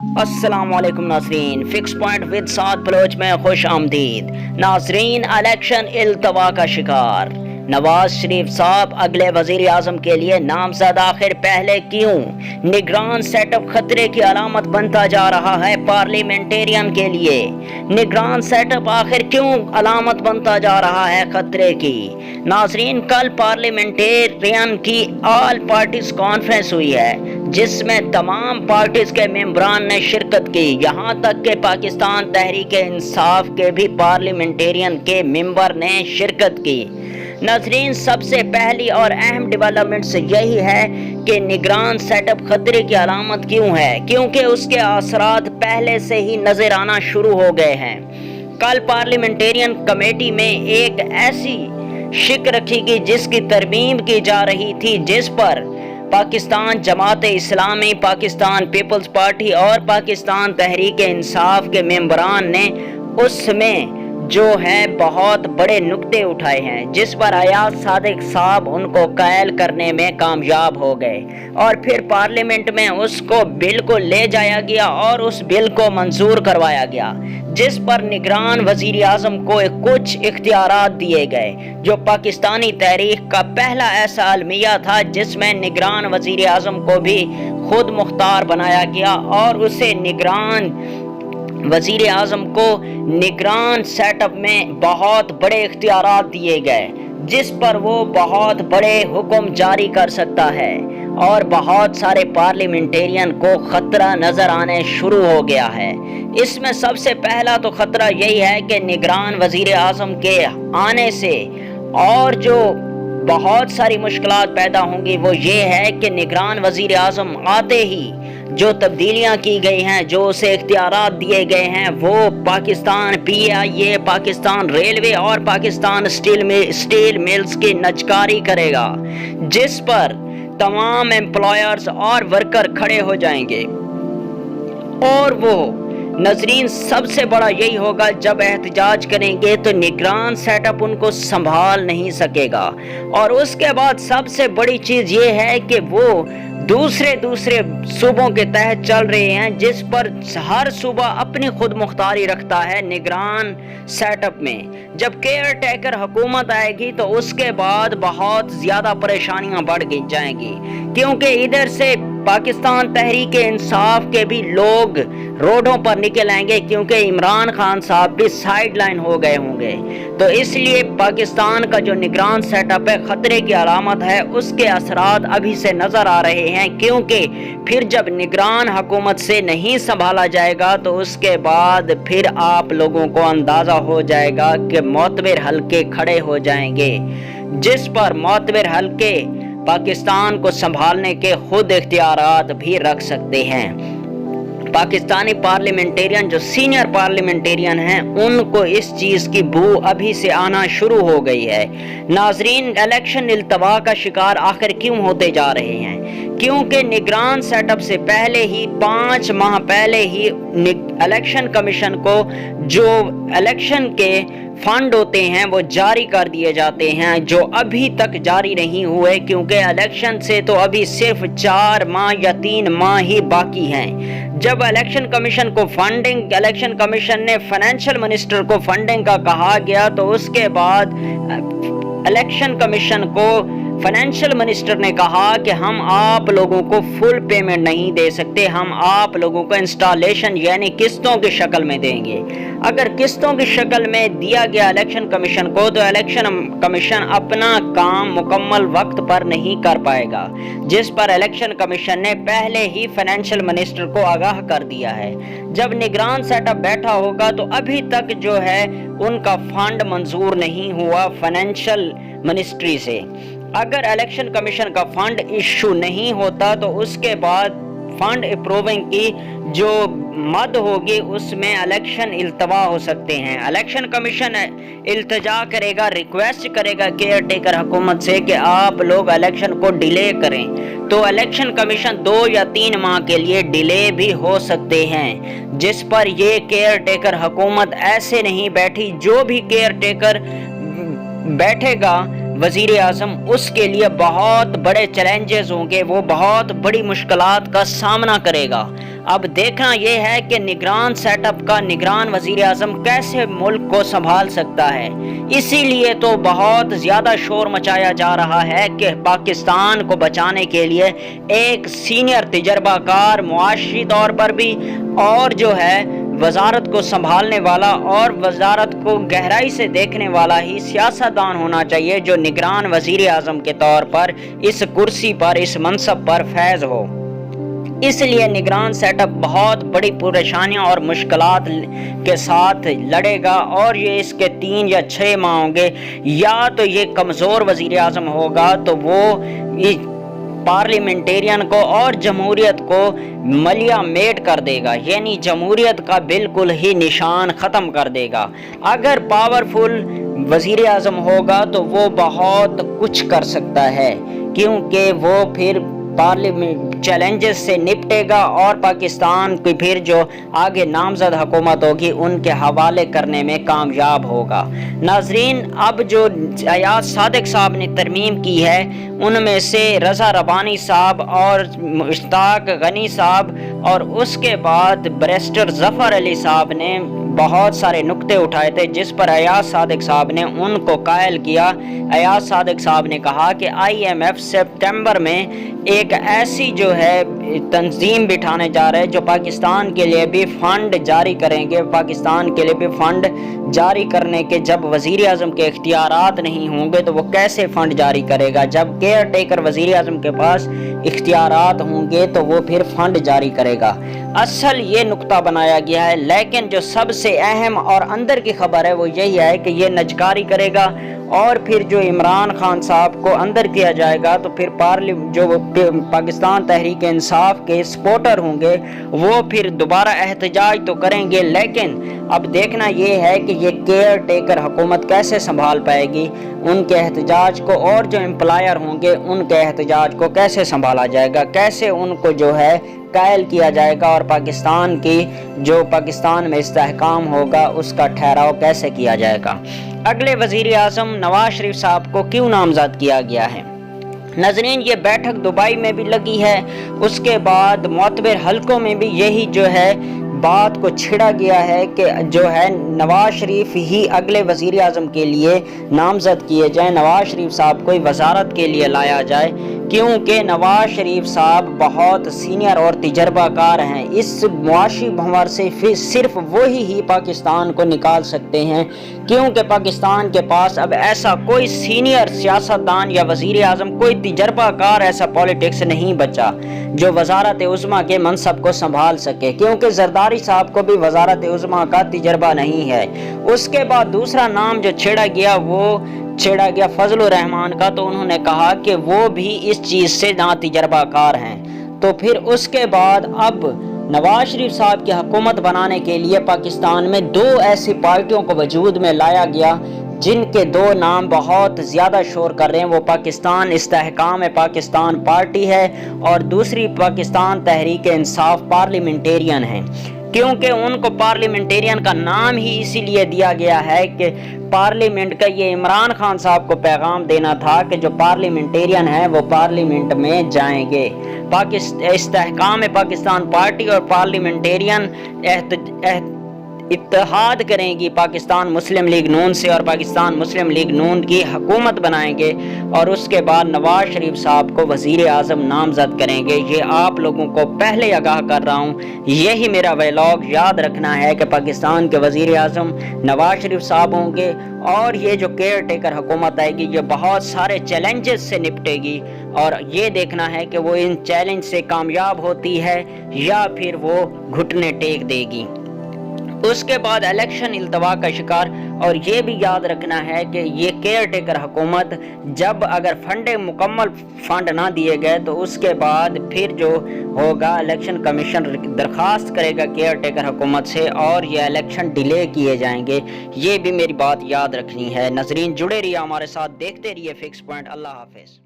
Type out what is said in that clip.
अस्सलाम वालेकुम नाजरीन, fix point with Saad Baloch में खुश आमदीद। नाजरीन, इलेक्शन इल्तवा का शिकार नवाज शरीफ साहब अगले वजीर आजम के लिए नामजद आखिर पहले क्यों? निगरान सेटअप खतरे की अलामत बनता जा रहा है पार्लियामेंटेरियन के लिए। निगरान सेटअप आखिर क्यों अलामत बनता जा रहा है खतरे की? नाजरीन, कल पार्लियामेंटेरियन की ऑल पार्टीज कॉन्फ्रेंस हुई है जिसमें तमाम पार्टीज के मेंबरान ने शिरकत की। यहाँ तक कि पाकिस्तान तहरीक इंसाफ के भी पार्लियामेंटेरियन के मेंबर ने शिरकत की। नाज़रीन, सबसे पहली और अहम डेवलपमेंट से यही है कि निगरान सेटअप खतरे की अलामत क्यों है, क्योंकि उसके असरात पहले से ही नजर आना शुरू हो गए हैं। कल पार्लियामेंटेरियन कमेटी में एक ऐसी शिक रखी गई जिसकी तरमीम की जा रही थी, जिस पर पाकिस्तान जमात इस्लामी, पाकिस्तान पीपल्स पार्टी और पाकिस्तान तहरीक इंसाफ के मेंबरान ने उसमें जो है बहुत बड़े नुक्ते उठाए हैं, जिस पर अयाज सादिक साहब उनको कायल करने में कामयाब हो गए और फिर पार्लियामेंट में उसको बिल को ले जाया गया और उस बिल को मंजूर करवाया गया, जिस पर निगरान वजीर आजम को कुछ इख्तियारात दिए गए, जो पाकिस्तानी तारीख का पहला ऐसा अलमिया था जिसमें निगरान वजीर आजम को भी खुद मुख्तार बनाया गया और उसे निगरान वजीर आजम को निगरान सेटअप में बहुत बड़े इख्तियारात दिए गए, जिस पर वो बहुत बड़े हुक्म जारी कर सकता है और बहुत सारे पार्लियामेंटेरियन को खतरा नजर आने शुरू हो गया है। इसमें सबसे पहला तो खतरा यही है कि निगरान वजीर आजम के आने से और जो बहुत सारी मुश्किलात पैदा होंगी वो ये है कि निगरान वजीर आजम आते ही जो तब्दीलियां की गई हैं, जो उसे इख्तियारात दिए गए हैं, वो पाकिस्तान PIA, पाकिस्तान रेलवे और पाकिस्तान स्टील मिल्स की नजकारी करेगा, जिस पर तमाम एम्प्लॉयर्स और वर्कर खड़े हो जाएंगे। और वो नजरीन, सबसे बड़ा यही होगा, जब एहतजाज करेंगे तो निगरान सेटअप उनको संभाल नहीं सकेगा। और उसके बाद सबसे बड़ी चीज ये है कि वो दूसरे सूबों के तहत चल रहे हैं, जिस पर हर सूबा अपनी खुद मुख्तारी रखता है निगरान सेटअप में। जब केयर टेकर हुकूमत आएगी तो उसके बाद बहुत ज्यादा परेशानियां बढ़ जाएंगी, क्योंकि इधर से पाकिस्तान तहरीक इंसाफ के भी लोग रोडों पर निकल आएंगे, क्योंकि इमरान खान साहब भी साइड लाइन हो गए होंगे। तो इसलिए पाकिस्तान का जो निगरान सेटअप है खतरे की अलामत है, उसके असरात अभी से नजर आ रहे हैं, क्योंकि फिर जब निगरान हुकूमत से नहीं संभाला जाएगा तो उसके बाद फिर आप लोगों को अंदाजा हो जाएगा कि मोतबर हल्के खड़े हो जाएंगे, जिस पर मोतबर हल्के पाकिस्तान को संभालने के खुद इख्तियारात भी रख सकते हैं। पाकिस्तानी पार्लियामेंटेरियन जो सीनियर पार्लियामेंटेरियन हैं, उनको इस चीज की बू अभी से आना शुरू हो गई है। नाजरीन, इलेक्शन इल्तवा का शिकार आखिर क्यों होते जा रहे हैं? क्योंकि निगरान सेटअप से पहले ही 5 माह पहले ही इलेक्शन कमीशन को जो इलेक्शन के फंड होते हैं वो जारी कर दिए जाते हैं, जो अभी तक जारी नहीं हुए, क्योंकि इलेक्शन से तो अभी सिर्फ 4 माह या 3 माह ही बाकी हैं। जब इलेक्शन कमीशन को इलेक्शन कमीशन ने फाइनेंशियल मिनिस्टर को फंडिंग का कहा गया, तो उसके बाद इलेक्शन कमीशन को फाइनेंशियल मिनिस्टर ने कहा कि हम आप लोगों को फुल पेमेंट नहीं दे सकते, हम आप लोगों को इंस्टॉलेशन यानी किस्तों की शक्ल में देंगे। अगर किस्तों की शक्ल में दिया गया इलेक्शन कमीशन को, तो इलेक्शन कमीशन अपना काम मुकम्मल वक्त पर नहीं कर पाएगा, जिस पर इलेक्शन कमीशन ने पहले ही फाइनेंशियल मिनिस्टर को आगाह कर दिया है। जब निगरान सेटअप बैठा होगा तो अभी तक जो है उनका फंड मंजूर नहीं हुआ फाइनेंशियल मिनिस्ट्री से। अगर इलेक्शन कमीशन का फंड इशू नहीं होता तो उसके बाद फंड अप्रूविंग की जो मद होगी उसमें इलेक्शन इल्तवा हो सकते हैं। इलेक्शन कमीशन इल्तजा करेगा, रिक्वेस्ट करेगा केयर टेकर हुकूमत से कि आप लोग इलेक्शन को डिले करें, तो इलेक्शन कमीशन 2 या 3 माह के लिए डिले भी हो सकते हैं, जिस पर ये केयर टेकर हुकूमत ऐसे नहीं बैठी। जो भी केयर टेकर बैठेगा वजीर आजम, उसके लिए बहुत बड़े चैलेंजेस होंगे, वो बहुत बड़ी मुश्किलात का सामना करेगा। اب دیکھنا یہ ہے کہ نگران سیٹ اپ کا نگران وزیر اعظم کیسے ملک کو سنبھال سکتا ہے۔ اسی لیے تو بہت زیادہ شور مچایا جا رہا ہے کہ پاکستان کو بچانے کے لیے ایک سینئر تجربہ کار معاشی طور پر بھی اور جو ہے وزارت کو سنبھالنے والا اور وزارت کو گہرائی سے دیکھنے والا ہی سیاستدان ہونا چاہیے جو نگران وزیر اعظم کے طور پر اس کرسی پر اس منصب پر فائز ہو۔ اس لیے نگران سیٹ اپ بہت بڑی پریشانیاں اور مشکلات کے ساتھ لڑے گا اور یہ اس کے 3 یا 6 ماہ ہوں گے۔ یا تو یہ کمزور وزیر اعظم ہوگا تو وہ پارلیمنٹیرین کو اور جمہوریت کو ملیا میٹ کر دے گا، یعنی جمہوریت کا بالکل ہی نشان ختم کر دے گا۔ اگر پاورفل وزیر اعظم ہوگا تو وہ بہت کچھ کر سکتا ہے، کیونکہ وہ پھر پارلیمنٹ چیلنجز سے نپٹے گا اور پاکستان کی پھر جو آگے نامزد حکومت ہوگی ان کے حوالے کرنے میں کامیاب ہوگا۔ ناظرین، اب جو ایاز صادق صاحب نے ترمیم کی ہے ان میں سے رضا ربانی صاحب اور مشتاق غنی صاحب اور اس کے بعد بیرسٹر ظفر علی صاحب نے بہت سارے نکتے اٹھائے تھے جس پر ایاز صادق صاحب نے ان کو قائل کیا۔ ایاز صادق صاحب نے کہا کہ IMF سپتمبر میں ایک ایسی جو ہے تنظیم بٹھانے جا رہے جو پاکستان کے لیے بھی فنڈ جاری کریں گے۔ پاکستان کے لیے بھی فنڈ جاری کرنے کے جب وزیر اعظم کے اختیارات نہیں ہوں گے تو وہ کیسے فنڈ جاری کرے گا؟ جب کیئر ٹیکر وزیر اعظم کے پاس اختیارات ہوں گے تو وہ پھر فنڈ جاری کرے گا۔ اصل یہ نقطہ بنایا گیا ہے، لیکن جو سب سے اہم اور اندر کی خبر ہے وہ یہی ہے کہ یہ نجکاری کرے گا اور پھر جو عمران خان صاحب کو اندر کیا جائے گا تو پھر جو پاکستان تحریک انصاف کے سپورٹر ہوں گے وہ پھر دوبارہ احتجاج تو کریں گے، لیکن اب دیکھنا یہ ہے کہ یہ کیئر ٹیکر حکومت کیسے سنبھال پائے گی ان کے احتجاج کو، اور جو امپلائر ہوں گے ان کے احتجاج کو کیسے سنبھالا جائے گا، کیسے ان کو جو ہے قائل کیا جائے گا، اور پاکستان کی جو پاکستان میں استحکام ہوگا اس کا ٹھہراؤ کیسے کیا جائے گا۔ اگلے وزیر اعظم نواز شریف صاحب کو کیوں نامزد کیا گیا ہے؟ ناظرین، یہ بیٹھک دبئی میں بھی لگی ہے، اس کے بعد معتبر حلقوں میں بھی یہی جو ہے بات کو چھڑا گیا ہے کہ جو ہے نواز شریف ہی اگلے وزیر اعظم کے لیے نامزد کیے جائیں، نواز شریف صاحب کو وزارت کے لیے لایا جائے، کیونکہ نواز شریف صاحب بہت سینئر اور تجربہ کار ہیں۔ اس معاشی بھنور سے صرف وہی ہی پاکستان کو نکال سکتے ہیں، کیونکہ پاکستان کے پاس اب ایسا کوئی سینئر سیاستدان یا وزیر اعظم، کوئی تجربہ کار ایسا پولیٹکس نہیں بچا جو وزارت عظمیٰ کے منصب کو سنبھال سکے، کیونکہ زرداری صاحب کو بھی وزارت عظمیٰ کا تجربہ نہیں ہے۔ اس کے بعد دوسرا نام جو چھیڑا گیا فضل الرحمان کا، تو انہوں نے کہا کہ وہ بھی اس چیز سے نا تجربہ کار ہیں۔ تو پھر اس کے بعد اب نواز شریف صاحب کی حکومت بنانے کے لیے پاکستان میں 2 ایسی پارٹیوں کو وجود میں لایا گیا جن کے 2 نام بہت زیادہ شور کر رہے ہیں۔ وہ پاکستان استحکام پاکستان پارٹی ہے اور دوسری پاکستان تحریک انصاف پارلیمنٹیرین ہے، کیونکہ ان کو پارلیمنٹیرین کا نام ہی اسی لیے دیا گیا ہے کہ پارلیمنٹ کا یہ عمران خان صاحب کو پیغام دینا تھا کہ جو پارلیمنٹیرین ہیں وہ پارلیمنٹ میں جائیں گے۔ استحکام پاکستان پارٹی اور پارلیمنٹیرین اتحاد کریں گی پاکستان مسلم لیگ نون سے اور پاکستان مسلم لیگ نون کی حکومت بنائیں گے، اور اس کے بعد نواز شریف صاحب کو وزیر اعظم نامزد کریں گے۔ یہ آپ لوگوں کو پہلے آگاہ کر رہا ہوں، یہی میرا ویلاگ یاد رکھنا ہے کہ پاکستان کے وزیر اعظم نواز شریف صاحب ہوں گے، اور یہ جو کیئر ٹیکر حکومت آئے گی یہ بہت سارے چیلنجز سے نپٹے گی، اور یہ دیکھنا ہے کہ وہ ان چیلنج سے کامیاب ہوتی ہے یا پھر وہ گھٹنے ٹیک دے گی۔ اس کے بعد الیکشن التوا کا شکار، اور یہ بھی یاد رکھنا ہے کہ یہ کیئر ٹیکر حکومت جب اگر مکمل فنڈ نہ دیے گئے تو اس کے بعد پھر جو ہوگا الیکشن کمیشن درخواست کرے گا کیئر ٹیکر حکومت سے اور یہ الیکشن ڈیلے کیے جائیں گے۔ یہ بھی میری بات یاد رکھنی ہے۔ ناظرین، جڑے رہیے ہمارے ساتھ، دیکھتے رہیے فکس پوائنٹ۔ اللہ حافظ۔